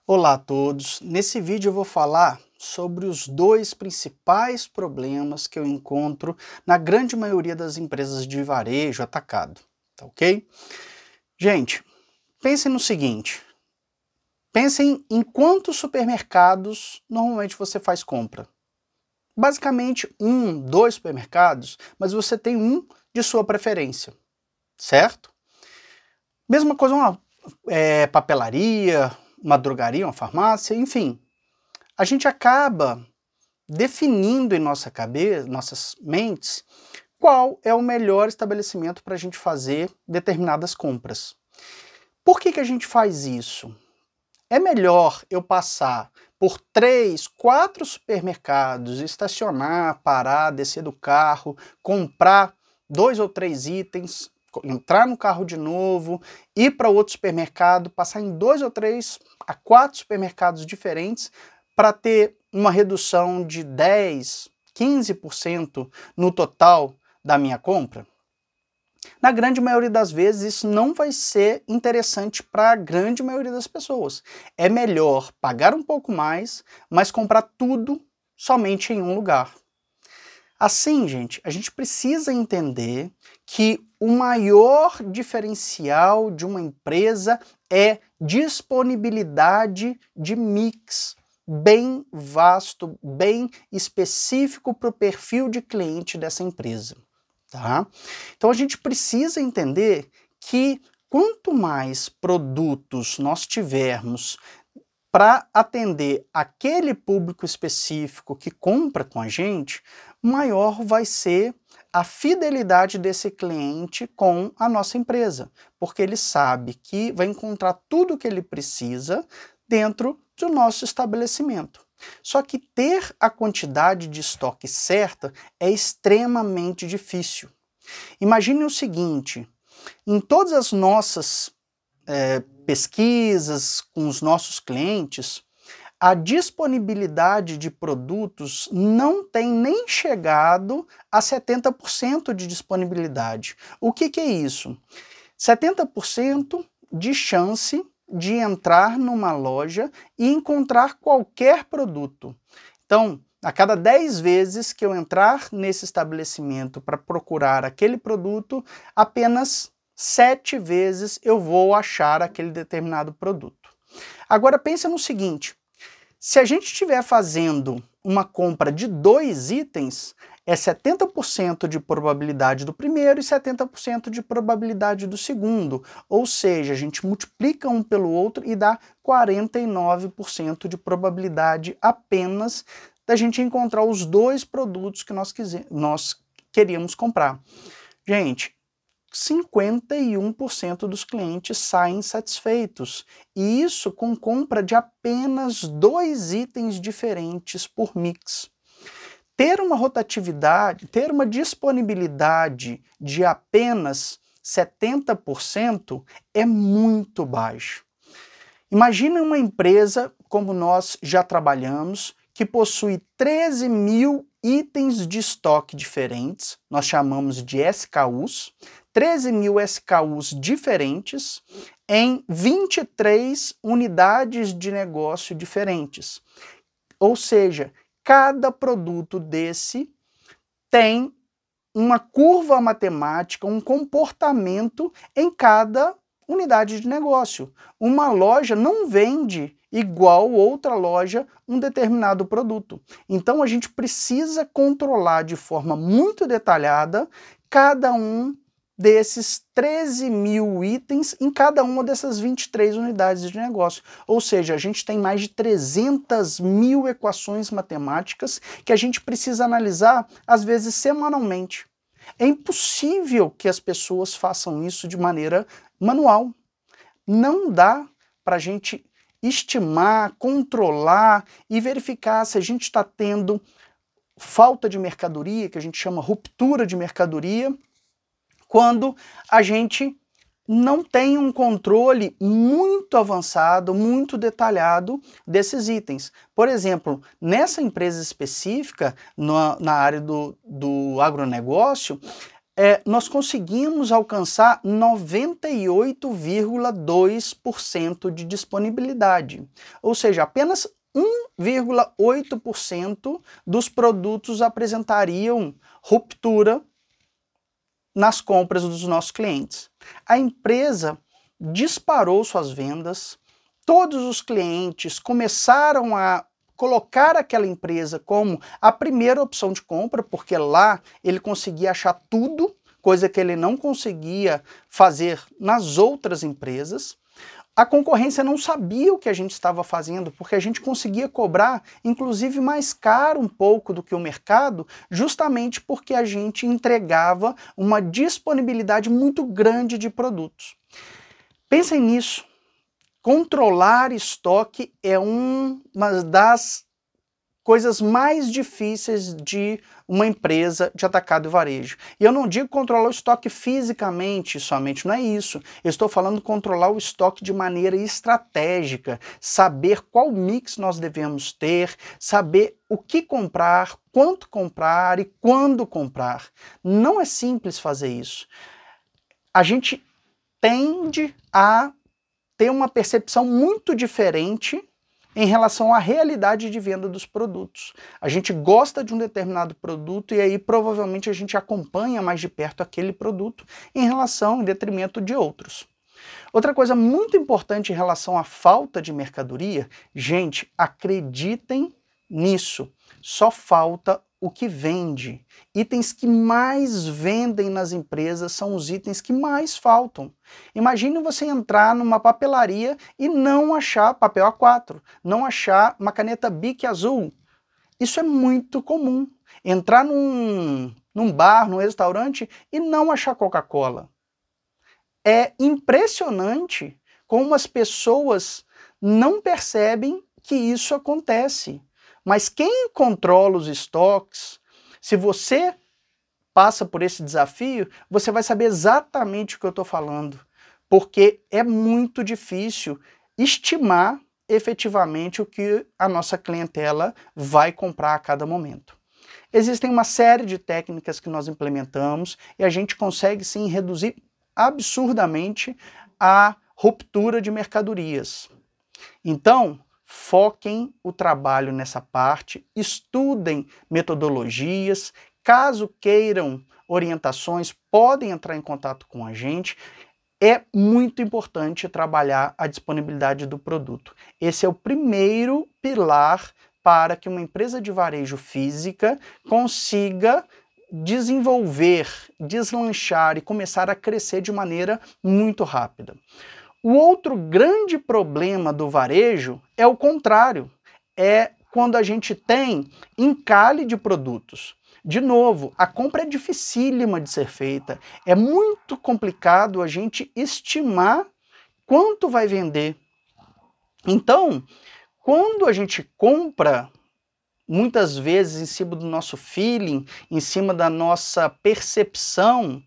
Olá a todos! Nesse vídeo eu vou falar sobre os dois principais problemas que eu encontro na grande maioria das empresas de varejo atacado, tá ok? Gente, pensem no seguinte, pensem em quantos supermercados normalmente você faz compra. Basicamente dois supermercados, mas você tem um de sua preferência, certo? Mesma coisa uma papelaria, uma drogaria, uma farmácia, enfim. A gente acaba definindo em nossa cabeça, nossas mentes, qual é o melhor estabelecimento para a gente fazer determinadas compras. Por que a gente faz isso? É melhor eu passar por 3, 4 supermercados, estacionar, parar, descer do carro, comprar 2 ou 3 itens, entrar no carro de novo, ir para outro supermercado, passar em 2 ou 3 a 4 supermercados diferentes para ter uma redução de 10, 15% no total da minha compra? Na grande maioria das vezes, isso não vai ser interessante para a grande maioria das pessoas. É melhor pagar um pouco mais, mas comprar tudo somente em um lugar. Assim, gente, a gente precisa entender que o maior diferencial de uma empresa é disponibilidade de mix bem vasto, bem específico para o perfil de cliente dessa empresa. Tá? Então a gente precisa entender que quanto mais produtos nós tivermos para atender aquele público específico que compra com a gente, maior vai ser a fidelidade desse cliente com a nossa empresa, porque ele sabe que vai encontrar tudo o que ele precisa dentro do nosso estabelecimento. Só que ter a quantidade de estoque certa é extremamente difícil. Imagine o seguinte, em todas as nossas pesquisas com os nossos clientes, a disponibilidade de produtos não tem nem chegado a 70% de disponibilidade. O que é isso? 70% de chance de entrar numa loja e encontrar qualquer produto. Então, a cada 10 vezes que eu entrar nesse estabelecimento para procurar aquele produto, apenas 7 vezes eu vou achar aquele determinado produto. Agora pense no seguinte, se a gente estiver fazendo uma compra de 2 itens, é 70% de probabilidade do primeiro e 70% de probabilidade do segundo. Ou seja, a gente multiplica um pelo outro e dá 49% de probabilidade apenas da gente encontrar os 2 produtos que nós queríamos comprar. Gente, 51% dos clientes saem satisfeitos, e isso com compra de apenas 2 itens diferentes por mix. Ter uma rotatividade, ter uma disponibilidade de apenas 70% é muito baixo. Imagine uma empresa como nós já trabalhamos, que possui 13 mil itens de estoque diferentes, nós chamamos de SKUs, 13 mil SKUs diferentes em 23 unidades de negócio diferentes. Ou seja, cada produto desse tem uma curva matemática, um comportamento em cada unidade de negócio. Uma loja não vende igual outra loja um determinado produto. Então a gente precisa controlar de forma muito detalhada cada um desses 13 mil itens em cada uma dessas 23 unidades de negócio. Ou seja, a gente tem mais de 300 mil equações matemáticas que a gente precisa analisar, às vezes semanalmente. É impossível que as pessoas façam isso de maneira manual. Não dá para a gente estimar, controlar e verificar se a gente está tendo falta de mercadoria, que a gente chama ruptura de mercadoria, quando a gente não tem um controle muito avançado, muito detalhado desses itens. Por exemplo, nessa empresa específica, na área do agronegócio, nós conseguimos alcançar 98,2% de disponibilidade. Ou seja, apenas 1,8% dos produtos apresentariam ruptura nas compras dos nossos clientes. A empresa disparou suas vendas, todos os clientes começaram a colocar aquela empresa como a primeira opção de compra, porque lá ele conseguia achar tudo, coisa que ele não conseguia fazer nas outras empresas. A concorrência não sabia o que a gente estava fazendo, porque a gente conseguia cobrar, inclusive, mais caro um pouco do que o mercado, justamente porque a gente entregava uma disponibilidade muito grande de produtos. Pensem nisso. Controlar estoque é uma das coisas mais difíceis de uma empresa de atacado e varejo. E eu não digo controlar o estoque fisicamente somente, não é isso. Eu estou falando controlar o estoque de maneira estratégica, saber qual mix nós devemos ter, saber o que comprar, quanto comprar e quando comprar. Não é simples fazer isso. A gente tende a ter uma percepção muito diferente em relação à realidade de venda dos produtos. A gente gosta de um determinado produto e aí provavelmente a gente acompanha mais de perto aquele produto em detrimento de outros. Outra coisa muito importante em relação à falta de mercadoria, gente, acreditem nisso, só falta o que vende. Itens que mais vendem nas empresas são os itens que mais faltam. Imagine você entrar numa papelaria e não achar papel A4, não achar uma caneta Bic azul. Isso é muito comum. Entrar num bar, num restaurante e não achar Coca-Cola. É impressionante como as pessoas não percebem que isso acontece. Mas quem controla os estoques, se você passa por esse desafio, você vai saber exatamente o que eu estou falando. Porque é muito difícil estimar efetivamente o que a nossa clientela vai comprar a cada momento. Existem uma série de técnicas que nós implementamos e a gente consegue sim reduzir absurdamente a ruptura de mercadorias. Então, foquem o trabalho nessa parte, estudem metodologias, caso queiram orientações, podem entrar em contato com a gente. É muito importante trabalhar a disponibilidade do produto. Esse é o primeiro pilar para que uma empresa de varejo física consiga desenvolver, deslanchar e começar a crescer de maneira muito rápida. O outro grande problema do varejo é o contrário, é quando a gente tem encalhe de produtos. De novo, a compra é dificílima de ser feita, é muito complicado a gente estimar quanto vai vender. Então, quando a gente compra, muitas vezes em cima do nosso feeling, em cima da nossa percepção,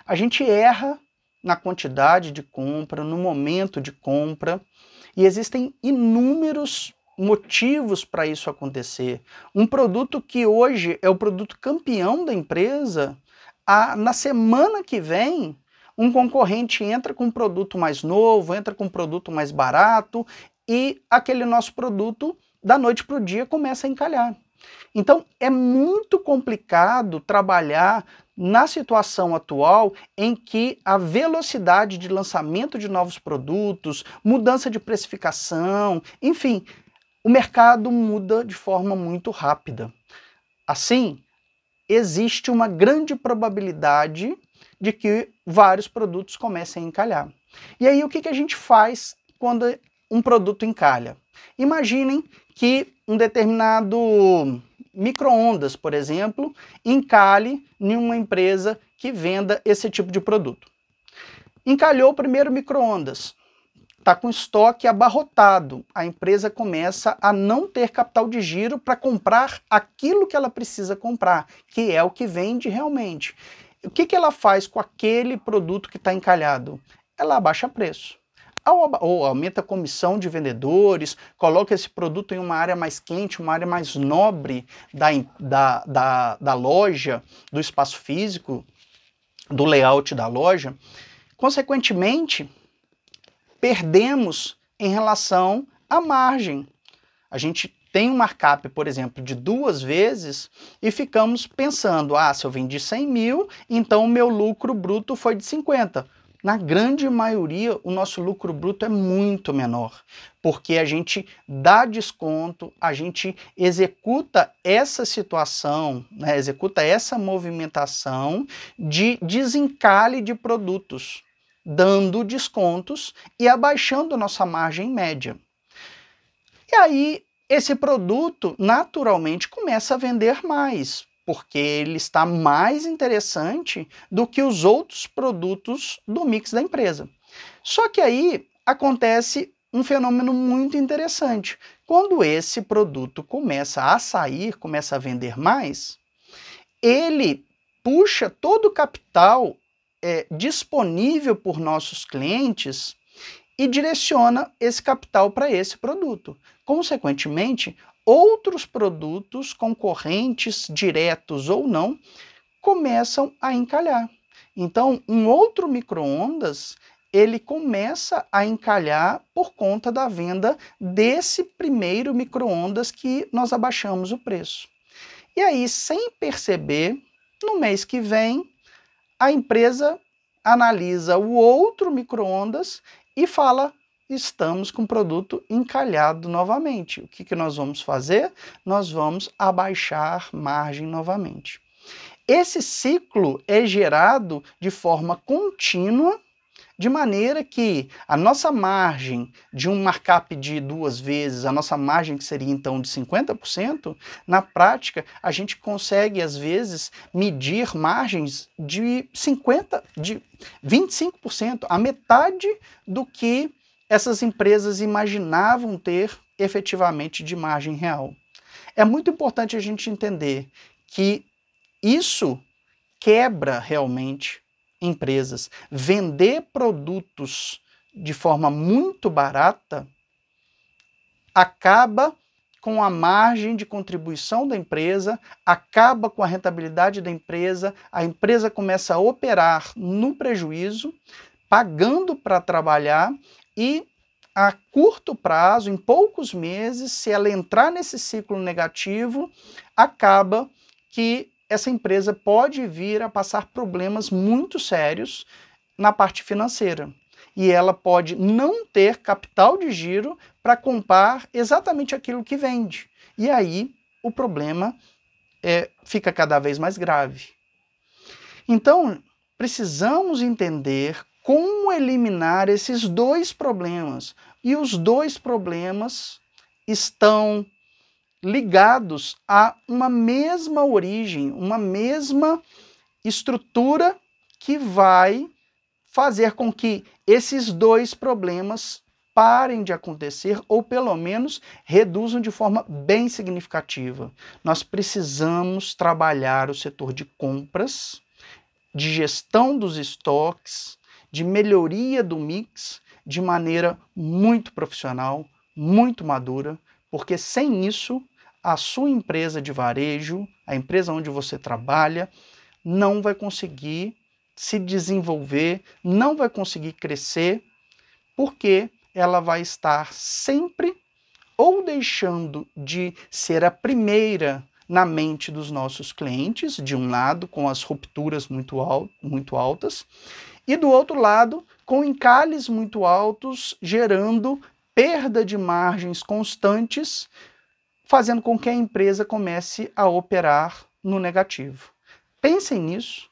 a gente erra na quantidade de compra, no momento de compra, e existem inúmeros motivos para isso acontecer. Um produto que hoje é o produto campeão da empresa, na semana que vem, um concorrente entra com um produto mais novo, entra com um produto mais barato, e aquele nosso produto, da noite para o dia, começa a encalhar. Então, é muito complicado trabalhar na situação atual em que a velocidade de lançamento de novos produtos, mudança de precificação, enfim, o mercado muda de forma muito rápida. Assim, existe uma grande probabilidade de que vários produtos comecem a encalhar. E aí, o que a gente faz quando um produto encalha? Imaginem que um determinado micro-ondas, por exemplo, encalhe em uma empresa que venda esse tipo de produto. Encalhou o primeiro micro-ondas, está com estoque abarrotado, a empresa começa a não ter capital de giro para comprar aquilo que ela precisa comprar, que é o que vende realmente. O que ela faz com aquele produto que está encalhado? Ela abaixa preço. Ou aumenta a comissão de vendedores, coloca esse produto em uma área mais quente, uma área mais nobre da loja, do espaço físico. do layout da loja, consequentemente, perdemos em relação à margem. A gente tem um markup, por exemplo, de 2 vezes e ficamos pensando, se eu vendi 100 mil, então o meu lucro bruto foi de 50. Na grande maioria, o nosso lucro bruto é muito menor, porque a gente dá desconto, a gente executa essa situação, né, executa essa movimentação de desencalhe de produtos, dando descontos e abaixando a nossa margem média. E aí, esse produto naturalmente começa a vender mais, porque ele está mais interessante do que os outros produtos do mix da empresa. Só que aí acontece um fenômeno muito interessante. Quando esse produto começa a sair, começa a vender mais, ele puxa todo o capital disponível por nossos clientes e direciona esse capital para esse produto. Consequentemente, outros produtos concorrentes, diretos ou não, começam a encalhar. Então, um outro micro-ondas, ele começa a encalhar por conta da venda desse primeiro micro-ondas que nós abaixamos o preço. E aí, sem perceber, no mês que vem, a empresa analisa o outro micro-ondas e fala, estamos com o produto encalhado novamente. O que nós vamos fazer? Nós vamos abaixar margem novamente. Esse ciclo é gerado de forma contínua, de maneira que a nossa margem de um markup de 2 vezes, a nossa margem que seria então de 50%, na prática a gente consegue às vezes medir margens de 25%, a metade do que essas empresas imaginavam ter efetivamente de margem real. É muito importante a gente entender que isso quebra realmente empresas. Vender produtos de forma muito barata acaba com a margem de contribuição da empresa, acaba com a rentabilidade da empresa, a empresa começa a operar no prejuízo, pagando para trabalhar e a curto prazo, em poucos meses, se ela entrar nesse ciclo negativo, acaba que essa empresa pode vir a passar problemas muito sérios na parte financeira. E ela pode não ter capital de giro para comprar exatamente aquilo que vende. E aí o problema fica cada vez mais grave. Então, precisamos entender como eliminar esses 2 problemas. E os 2 problemas estão ligados a uma mesma origem, uma mesma estrutura que vai fazer com que esses 2 problemas parem de acontecer ou pelo menos reduzam de forma bem significativa. Nós precisamos trabalhar o setor de compras, de gestão dos estoques, de melhoria do mix de maneira muito profissional, muito madura, porque sem isso, a sua empresa de varejo, a empresa onde você trabalha, não vai conseguir se desenvolver, não vai conseguir crescer, porque ela vai estar sempre ou deixando de ser a primeira na mente dos nossos clientes, de um lado, com as rupturas muito altas, e do outro lado, com encalhes muito altos, gerando perda de margens constantes, fazendo com que a empresa comece a operar no negativo. Pensem nisso,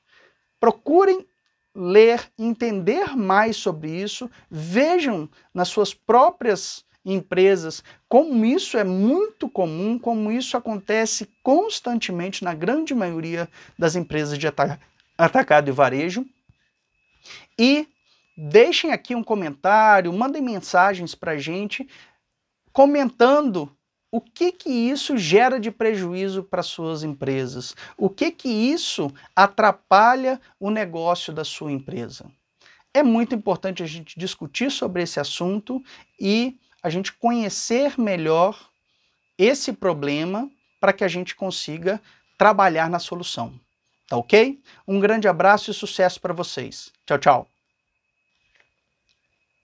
procurem ler, entender mais sobre isso, vejam nas suas próprias empresas como isso é muito comum, como isso acontece constantemente na grande maioria das empresas de atacado e varejo. E deixem aqui um comentário, mandem mensagens para a gente comentando o que isso gera de prejuízo para suas empresas, o que isso atrapalha o negócio da sua empresa. É muito importante a gente discutir sobre esse assunto e a gente conhecer melhor esse problema para que a gente consiga trabalhar na solução. tá ok? Um grande abraço e sucesso para vocês. Tchau, tchau.